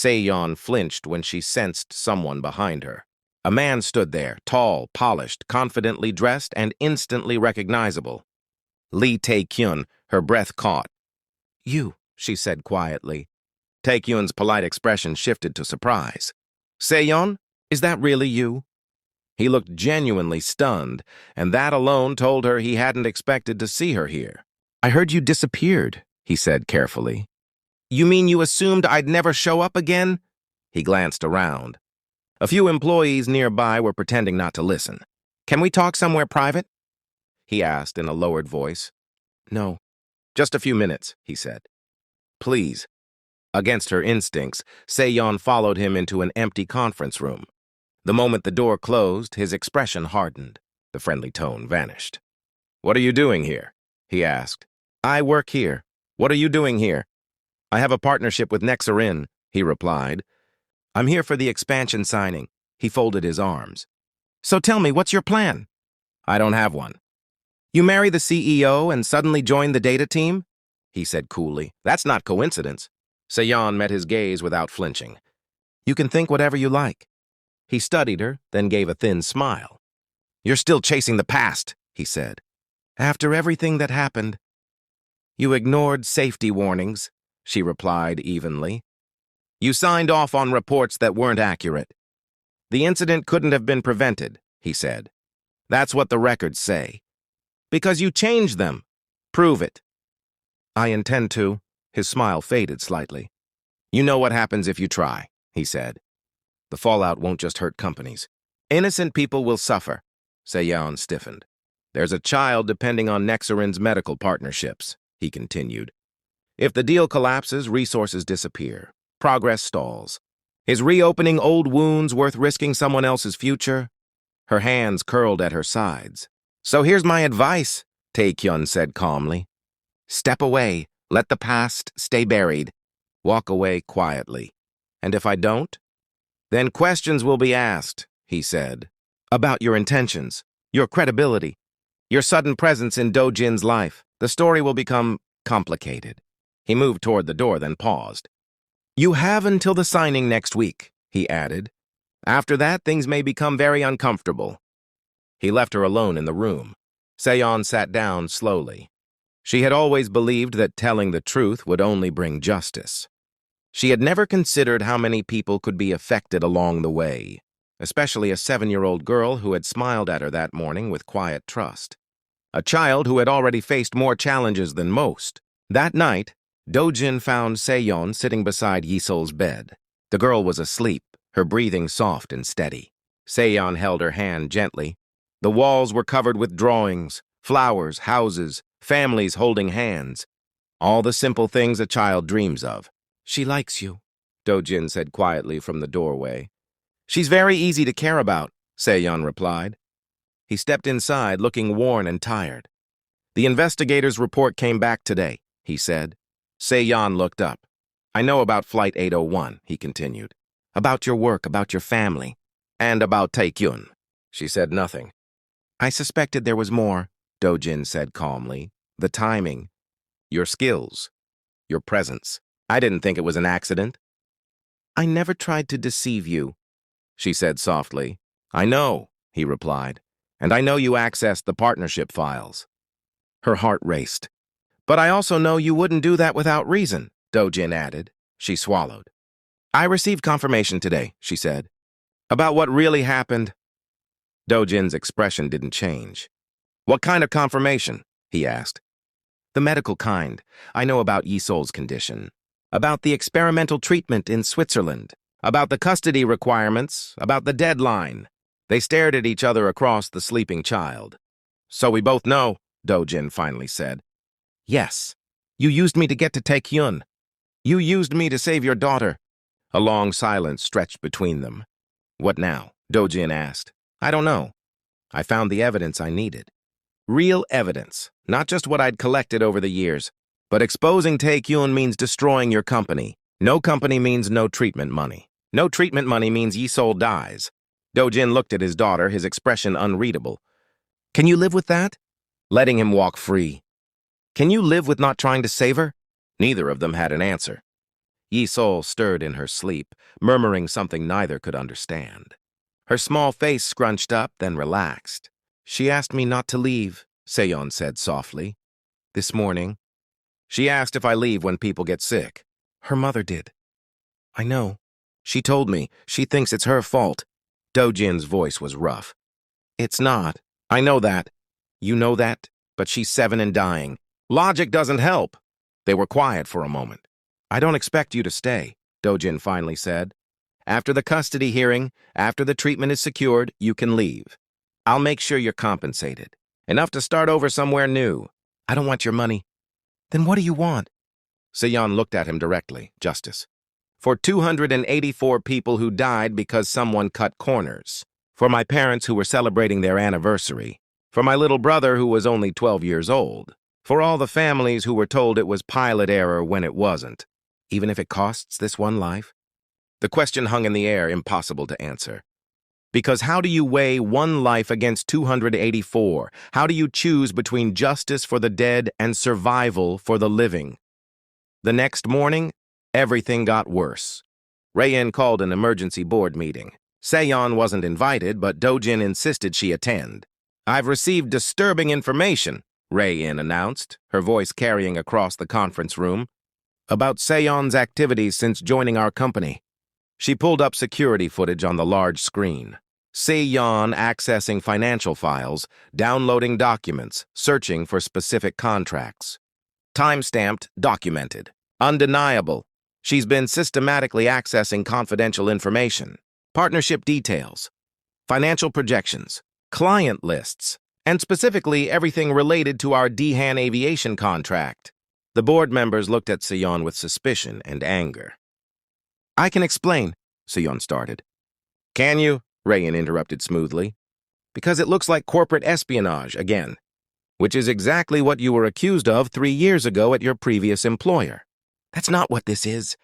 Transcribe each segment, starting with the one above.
Se-yeon flinched when she sensed someone behind her. A man stood there, tall, polished, confidently dressed, and instantly recognizable. Lee Tae-kyun, her breath caught. "You," she said quietly. Tae-kyun's polite expression shifted to surprise. "Se-yeon, is that really you?" He looked genuinely stunned, and that alone told her he hadn't expected to see her here. "I heard you disappeared," he said carefully. "You mean you assumed I'd never show up again?" He glanced around. A few employees nearby were pretending not to listen. "Can we talk somewhere private?" he asked in a lowered voice. "No, just a few minutes," he said. "Please." Against her instincts, Se-yeon followed him into an empty conference room. The moment the door closed, his expression hardened. The friendly tone vanished. "What are you doing here?" he asked. "I work here. What are you doing here?" "I have a partnership with Nexarin," he replied. "I'm here for the expansion signing." He folded his arms. "So tell me, what's your plan?" "I don't have one." "You marry the CEO and suddenly join the data team?" he said coolly. "That's not coincidence." Se-yeon met his gaze without flinching. "You can think whatever you like." He studied her, then gave a thin smile. "You're still chasing the past," he said. "After everything that happened." "You ignored safety warnings," she replied evenly. "You signed off on reports that weren't accurate." "The incident couldn't have been prevented," he said. "That's what the records say." "Because you changed them. Prove it." "I intend to." His smile faded slightly. "You know what happens if you try," he said. "The fallout won't just hurt companies. Innocent people will suffer." Se-yeon stiffened. "There's a child depending on Nexarin's medical partnerships," he continued. "If the deal collapses, resources disappear. Progress stalls. Is reopening old wounds worth risking someone else's future?" Her hands curled at her sides. "So here's my advice," Tae-kyun said calmly. "Step away. Let the past stay buried. Walk away quietly. And if I don't? Then questions will be asked," he said, "about your intentions, your credibility, your sudden presence in Do-jin's life. The story will become complicated." He moved toward the door, then paused. "You have until the signing next week," he added. "After that, things may become very uncomfortable." He left her alone in the room. Se-yeon sat down slowly. She had always believed that telling the truth would only bring justice. She had never considered how many people could be affected along the way, especially a 7-year-old girl who had smiled at her that morning with quiet trust. A child who had already faced more challenges than most. That night, Do-jin found Se-yeon sitting beside Yi-sol's bed. The girl was asleep, her breathing soft and steady. Se-yeon held her hand gently. The walls were covered with drawings, flowers, houses, families holding hands. All the simple things a child dreams of. "She likes you," Do-jin said quietly from the doorway. "She's very easy to care about," Se-yeon replied. He stepped inside, looking worn and tired. "The investigator's report came back today," he said. Se-yeon looked up. "I know about Flight 801, he continued. "About your work, about your family, and about Tae-kyun." She said nothing. "I suspected there was more," Do-jin said calmly. "The timing, your skills, your presence. I didn't think it was an accident." "I never tried to deceive you," she said softly. "I know," he replied, "and I know you accessed the partnership files." Her heart raced. "But I also know you wouldn't do that without reason," Do-jin added. She swallowed. "I received confirmation today," she said. "About what really happened." Do-jin's expression didn't change. "What kind of confirmation?" he asked. "The medical kind. I know about Yi-sol's condition. About the experimental treatment in Switzerland. About the custody requirements. About the deadline." They stared at each other across the sleeping child. "So we both know," Do-jin finally said. "Yes. You used me to get to Tae-kyun. You used me to save your daughter." A long silence stretched between them. "What now?" Do-jin asked. "I don't know. I found the evidence I needed. Real evidence, not just what I'd collected over the years. But exposing Tae-kyun means destroying your company. No company means no treatment money. No treatment money means Yi-sol dies." Do-jin looked at his daughter, his expression unreadable. "Can you live with that?" "Letting him walk free." "Can you live with not trying to save her?" Neither of them had an answer. Seoul stirred in her sleep, murmuring something neither could understand. Her small face scrunched up, then relaxed. She asked me not to leave, Seon said softly. This morning. She asked if I leave when people get sick. Her mother did. I know. She told me. She thinks it's her fault. Dojin's voice was rough. It's not. I know that. You know that? But she's 7 and dying. Logic doesn't help. They were quiet for a moment. I don't expect you to stay, Dojin finally said. After the custody hearing, after the treatment is secured, you can leave. I'll make sure you're compensated. Enough to start over somewhere new. I don't want your money. Then what do you want? Seon looked at him directly. Justice. For 284 people who died because someone cut corners. For my parents who were celebrating their anniversary. For my little brother who was only 12 years old. For all the families who were told it was pilot error when it wasn't. Even if it costs this one life? The question hung in the air, impossible to answer. Because how do you weigh one life against 284? How do you choose between justice for the dead and survival for the living? The next morning, everything got worse. Rae-in called an emergency board meeting. Seon wasn't invited, but Dojin insisted she attend. I've received disturbing information, Rae-in announced, her voice carrying across the conference room, about Seon's activities since joining our company. She pulled up security footage on the large screen. Seon accessing financial files, downloading documents, searching for specific contracts. Time-stamped, documented. Undeniable. She's been systematically accessing confidential information, partnership details, financial projections, client lists, and specifically everything related to our Dehan aviation contract. The board members looked at Seon with suspicion and anger. I can explain, Seon started. Can you? Rae-in interrupted smoothly. Because it looks like corporate espionage again, which is exactly what you were accused of 3 years ago at your previous employer. That's not what this is.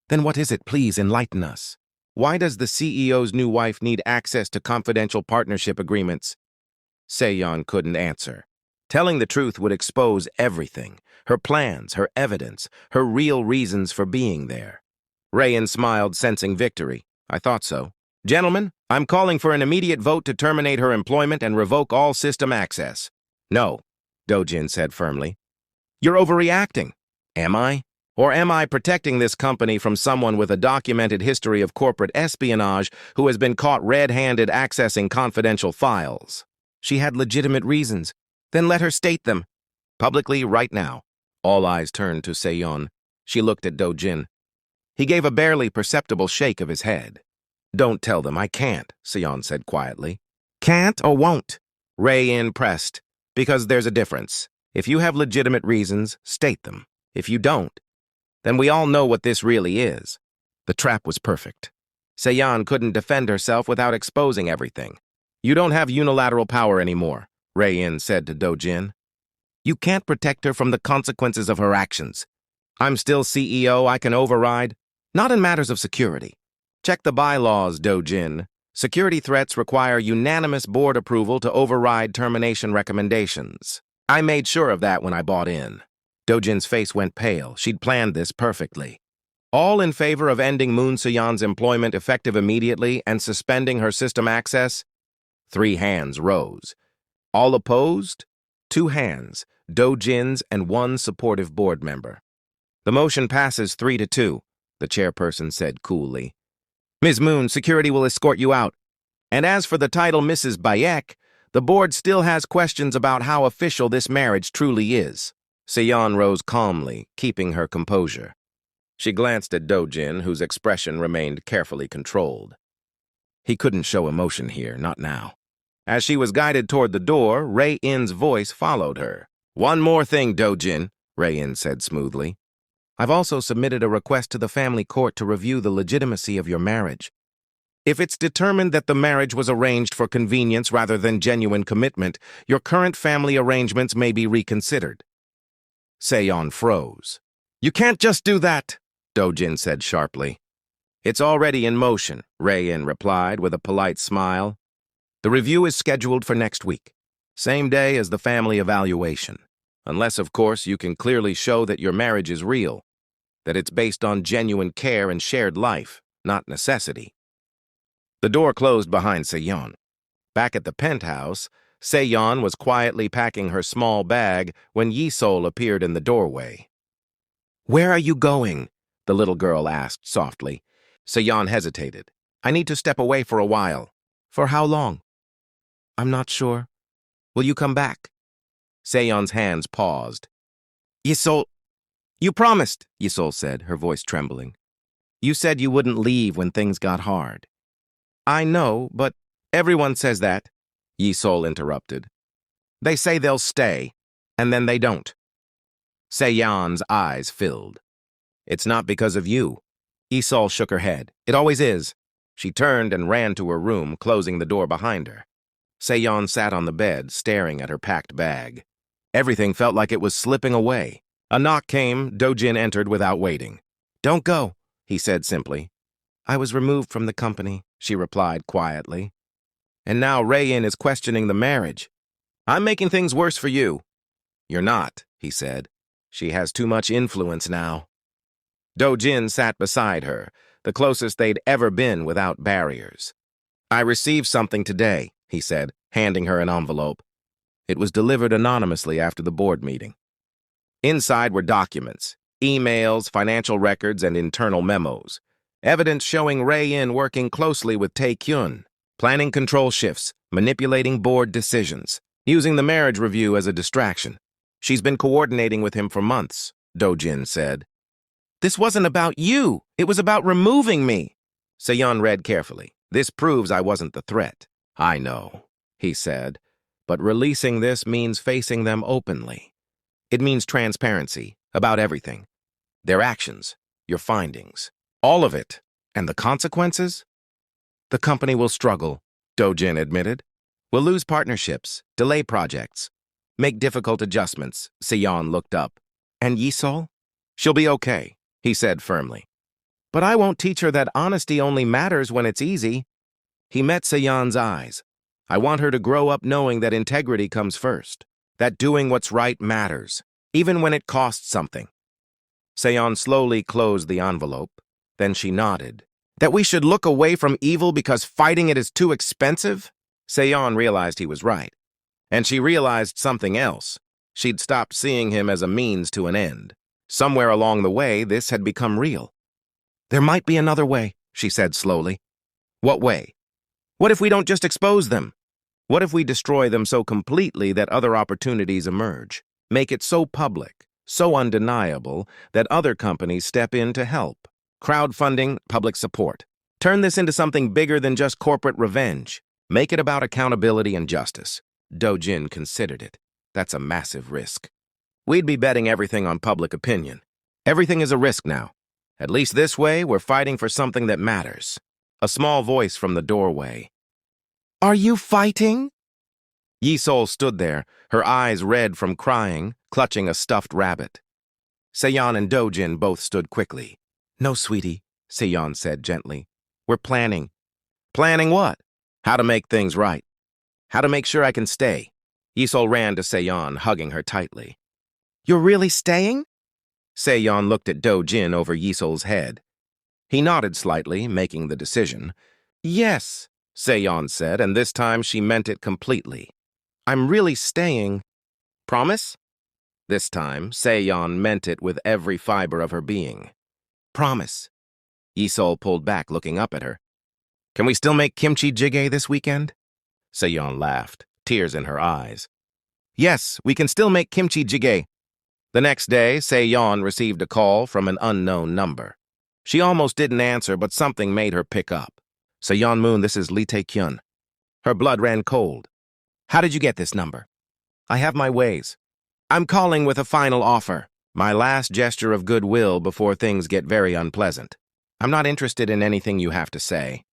Then what is it? Please enlighten us. Why does the CEO's new wife need access to confidential partnership agreements? Seon couldn't answer. Telling the truth would expose everything, her plans, her evidence, her real reasons for being there. Rae-in smiled, sensing victory. I thought so. Gentlemen, I'm calling for an immediate vote to terminate her employment and revoke all system access. No, Dojin said firmly. You're overreacting. Am I? Or am I protecting this company from someone with a documented history of corporate espionage who has been caught red-handed accessing confidential files? She had legitimate reasons. Then let her state them. Publicly, right now. All eyes turned to Seon. She looked at Dojin. He gave a barely perceptible shake of his head. Don't tell them, I can't, Seon said quietly. Can't or won't? Rae-in pressed. Because there's a difference. If you have legitimate reasons, state them. If you don't, then we all know what this really is. The trap was perfect. Seon couldn't defend herself without exposing everything. You don't have unilateral power anymore, Rae-in said to Dojin. You can't protect her from the consequences of her actions. I'm still CEO, I can override. Not in matters of security. Check the bylaws, Dojin. Security threats require unanimous board approval to override termination recommendations. I made sure of that when I bought in. Dojin's face went pale. She'd planned this perfectly. All in favor of ending Moon Seon's employment effective immediately and suspending her system access? 3 hands rose. All opposed? 2 hands, Dojin's and 1 supportive board member. The motion passes 3-2, the chairperson said coolly. Ms. Moon, security will escort you out. And as for the title Mrs. Bayek, the board still has questions about how official this marriage truly is. Seon rose calmly, keeping her composure. She glanced at Dojin, whose expression remained carefully controlled. He couldn't show emotion here, not now. As she was guided toward the door, Rae-in's voice followed her. One more thing, Dojin, Rae-in said smoothly. I've also submitted a request to the family court to review the legitimacy of your marriage. If it's determined that the marriage was arranged for convenience rather than genuine commitment, your current family arrangements may be reconsidered. Seon froze. You can't just do that, Dojin said sharply. It's already in motion, Rae-in replied with a polite smile. The review is scheduled for next week, same day as the family evaluation. Unless, of course, you can clearly show that your marriage is real. that it's based on genuine care and shared life, not necessity. The door closed behind Seyon. Back at the penthouse, Seyon was quietly packing her small bag when Yisol appeared in the doorway. "Where are you going?" the little girl asked softly. Seyon hesitated. "I need to step away for a while." "For how long?" "I'm not sure." "Will you come back?" Seyon's hands paused. "Yisol, you promised," Yisol said, her voice trembling. "You said you wouldn't leave when things got hard." "I know, but everyone says that," Yisol interrupted. "They say they'll stay, and then they don't." Seyon's eyes filled. "It's not because of you." Yisol shook her head. "It always is." She turned and ran to her room, closing the door behind her. Seyon sat on the bed, staring at her packed bag. Everything felt like it was slipping away. A knock came. Dojin entered without waiting. "Don't go," he said simply. "I was removed from the company," she replied quietly. "And now Rayin is questioning the marriage. I'm making things worse for you." "You're not," he said. "She has too much influence now." Dojin sat beside her, the closest they'd ever been without barriers. "I received something today," he said, handing her an envelope. It was delivered anonymously after the board meeting. Inside were documents, emails, financial records, and internal memos. Evidence showing Rayin working closely with Tae-kyun, planning control shifts, manipulating board decisions, using the marriage review as a distraction. "She's been coordinating with him for months," Dojin said. "This wasn't about you. It was about removing me." Seyon read carefully. "This proves I wasn't the threat." "I know," he said, "but releasing this means facing them openly. It means transparency about everything. Their actions, your findings, all of it. And the consequences? The company will struggle," Dojin admitted. "We'll lose partnerships, delay projects, make difficult adjustments." Seyon looked up. "And Yisol? She'll be okay," he said firmly. "But I won't teach her that honesty only matters when it's easy." He met Seyon's eyes. "I want her to grow up knowing that integrity comes first, that doing what's right matters, even when it costs something." Seyon slowly closed the envelope. Then she nodded. "That we should look away from evil because fighting it is too expensive?" Seyon realized he was right. And she realized something else. She'd stopped seeing him as a means to an end. Somewhere along the way, this had become real. "There might be another way," she said slowly. "What way?" "What if we don't just expose them? What if we destroy them so completely that other opportunities emerge? Make it so public, so undeniable, that other companies step in to help. Crowdfunding, public support. Turn this into something bigger than just corporate revenge. Make it about accountability and justice." Dojin considered it. "That's a massive risk. We'd be betting everything on public opinion. Everything is a risk now. At least this way, we're fighting for something that matters." A small voice from the doorway. "Are you fighting?" Yisol stood there, her eyes red from crying, clutching a stuffed rabbit. Seyon and Dojin both stood quickly. "No, sweetie," Seyon said gently. "We're planning." "Planning what?" "How to make things right. How to make sure I can stay." Yisol ran to Seyon, hugging her tightly. "You're really staying?" Seyon looked at Dojin over Yisol's head. He nodded slightly, making the decision. "Yes," Seyon said, and this time she meant it completely. "I'm really staying." "Promise?" This time, Seyon meant it with every fiber of her being. "Promise." Yisol pulled back, looking up at her. "Can we still make kimchi jjigae this weekend?" Seyon laughed, tears in her eyes. "Yes, we can still make kimchi jjigae." The next day, Seyon received a call from an unknown number. She almost didn't answer, but something made her pick up. "Seyon Moon, this is Lee Tae-kyun." Her blood ran cold. "How did you get this number?" "I have my ways. I'm calling with a final offer. My last gesture of goodwill before things get very unpleasant. I'm not interested in anything you have to say.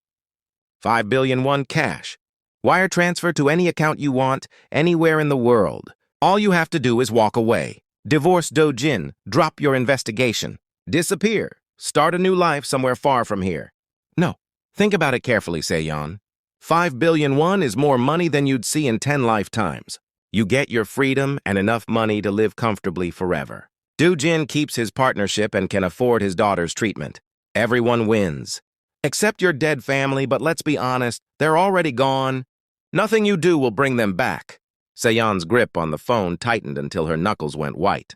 5 billion won cash. Wire transfer to any account you want, anywhere in the world. All you have to do is walk away. Divorce Dojin, drop your investigation. Disappear. Start a new life somewhere far from here. No, think about it carefully, Seyon. 5 billion won is more money than you'd see in 10 lifetimes. You get your freedom and enough money to live comfortably forever. Do-jin keeps his partnership and can afford his daughter's treatment. Everyone wins. Except your dead family, but let's be honest, they're already gone. Nothing you do will bring them back. Se-yeon's grip on the phone tightened until her knuckles went white.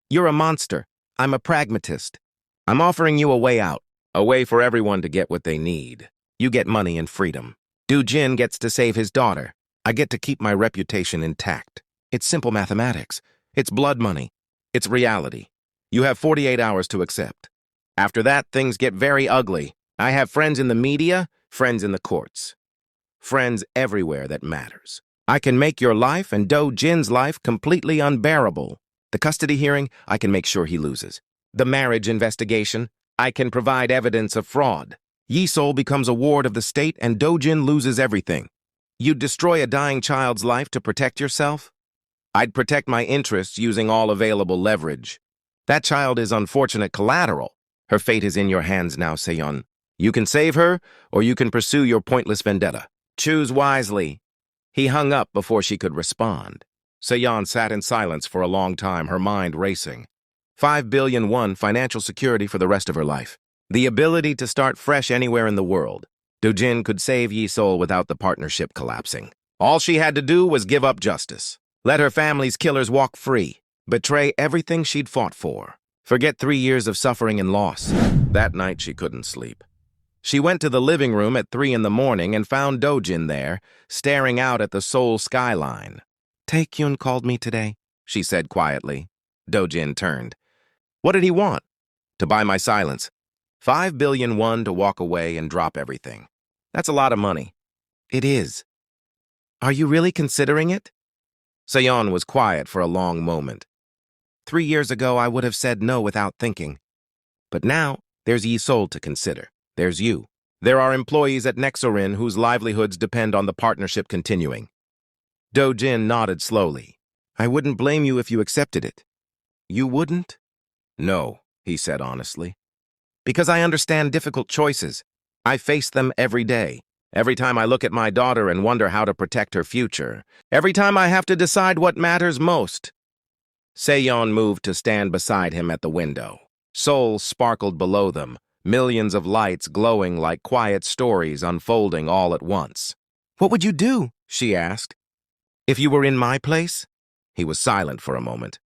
You're a monster. I'm a pragmatist. I'm offering you a way out, a way for everyone to get what they need. You get money and freedom. Do-jin gets to save his daughter. I get to keep my reputation intact. It's simple mathematics. It's blood money. It's reality. You have 48 hours to accept. After that, things get very ugly. I have friends in the media, friends in the courts. Friends everywhere that matters. I can make your life and Do-jin's life completely unbearable. The custody hearing, I can make sure he loses. The marriage investigation, I can provide evidence of fraud. Yi-Seoul becomes a ward of the state and Do-jin loses everything. You'd destroy a dying child's life to protect yourself? I'd protect my interests using all available leverage. That child is unfortunate collateral. Her fate is in your hands now, Se-yeon. You can save her, or you can pursue your pointless vendetta. Choose wisely. He hung up before she could respond. Se-yeon sat in silence for a long time, her mind racing. 5 billion won financial security for the rest of her life. The ability to start fresh anywhere in the world. Do-jin could save Yi-Seoul without the partnership collapsing. All she had to do was give up justice. Let her family's killers walk free. Betray everything she'd fought for. Forget 3 years of suffering and loss. That night she couldn't sleep. She went to the living room at 3 in the morning and found Do-jin there, staring out at the Seoul skyline. Tae-kyun called me today, she said quietly. Do-jin turned. What did he want? To buy my silence. 5 billion won to walk away and drop everything. That's a lot of money. It is. Are you really considering it? Se-yeon was quiet for a long moment. 3 years ago, I would have said no without thinking. But now, there's Yi-Seoul to consider. There's you. There are employees at Nexorin whose livelihoods depend on the partnership continuing. Do-jin nodded slowly. I wouldn't blame you if you accepted it. You wouldn't? No, he said honestly. Because I understand difficult choices. I face them every day. Every time I look at my daughter and wonder how to protect her future. Every time I have to decide what matters most. Se-yeon moved to stand beside him at the window. Seoul sparkled below them, millions of lights glowing like quiet stories unfolding all at once. What would you do? She asked. If you were in my place? He was silent for a moment.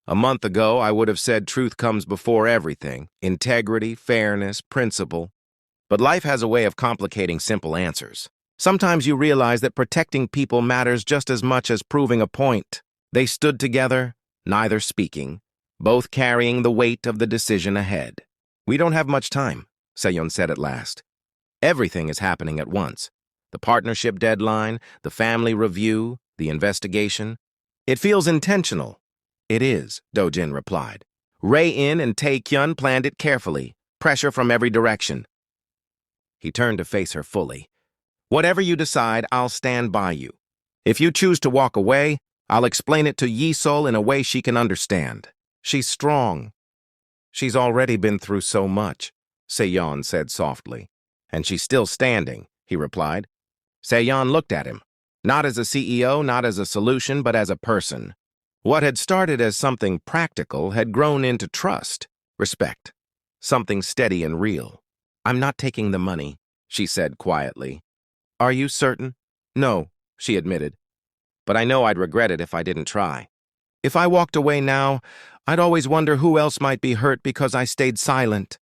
A month ago, I would have said truth comes before everything, integrity, fairness, principle. But life has a way of complicating simple answers. Sometimes you realize that protecting people matters just as much as proving a point. They stood together, neither speaking, both carrying the weight of the decision ahead. We don't have much time, Se-yeon said at last. Everything is happening at once. The partnership deadline, the family review, the investigation. It feels intentional. It is, Do-jin replied. Rae-in and Tae-kyun planned it carefully, pressure from every direction. He turned to face her fully. Whatever you decide, I'll stand by you. If you choose to walk away, I'll explain it to Yi-Seoul in a way she can understand. She's strong. She's already been through so much, Se-yeon said softly. And she's still standing, he replied. Se-yeon looked at him, not as a CEO, not as a solution, but as a person. What had started as something practical had grown into trust, respect, something steady and real. I'm not taking the money, she said quietly. Are you certain? No, she admitted. But I know I'd regret it if I didn't try. If I walked away now, I'd always wonder who else might be hurt because I stayed silent.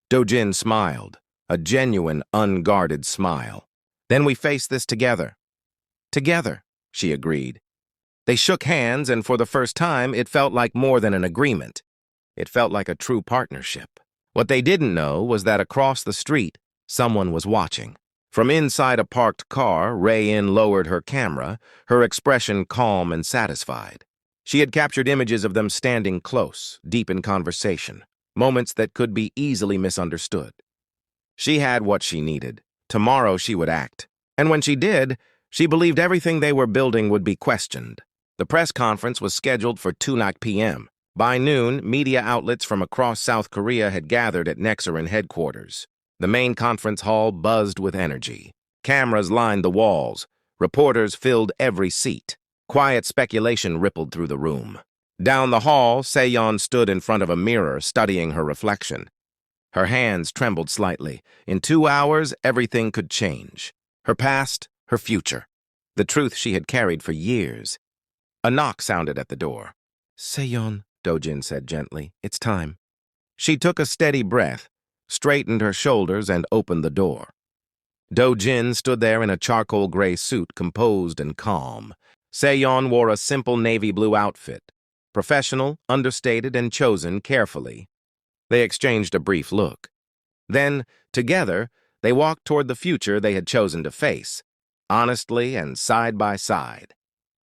Do-jin smiled, a genuine, unguarded smile. Then we face this together. Together, she agreed. They shook hands, and for the first time, it felt like more than an agreement. It felt like a true partnership. What they didn't know was that across the street, someone was watching. From inside a parked car, Rae-in lowered her camera, her expression calm and satisfied. She had captured images of them standing close, deep in conversation, moments that could be easily misunderstood. She had what she needed. Tomorrow she would act. And when she did, she believed everything they were building would be questioned. The press conference was scheduled for 2 p.m. By noon, media outlets from across South Korea had gathered at Nexorin headquarters. The main conference hall buzzed with energy. Cameras lined the walls. Reporters filled every seat. Quiet speculation rippled through the room. Down the hall, Seyon stood in front of a mirror, studying her reflection. Her hands trembled slightly. In 2 hours, everything could change. Her past, her future. The truth she had carried for years. A knock sounded at the door. "Seyon," Dojin said gently, "it's time." She took a steady breath, straightened her shoulders, and opened the door. Dojin stood there in a charcoal gray suit, composed and calm. Seyon wore a simple navy blue outfit, professional, understated, and chosen carefully. They exchanged a brief look. Then, together, they walked toward the future they had chosen to face, honestly and side by side.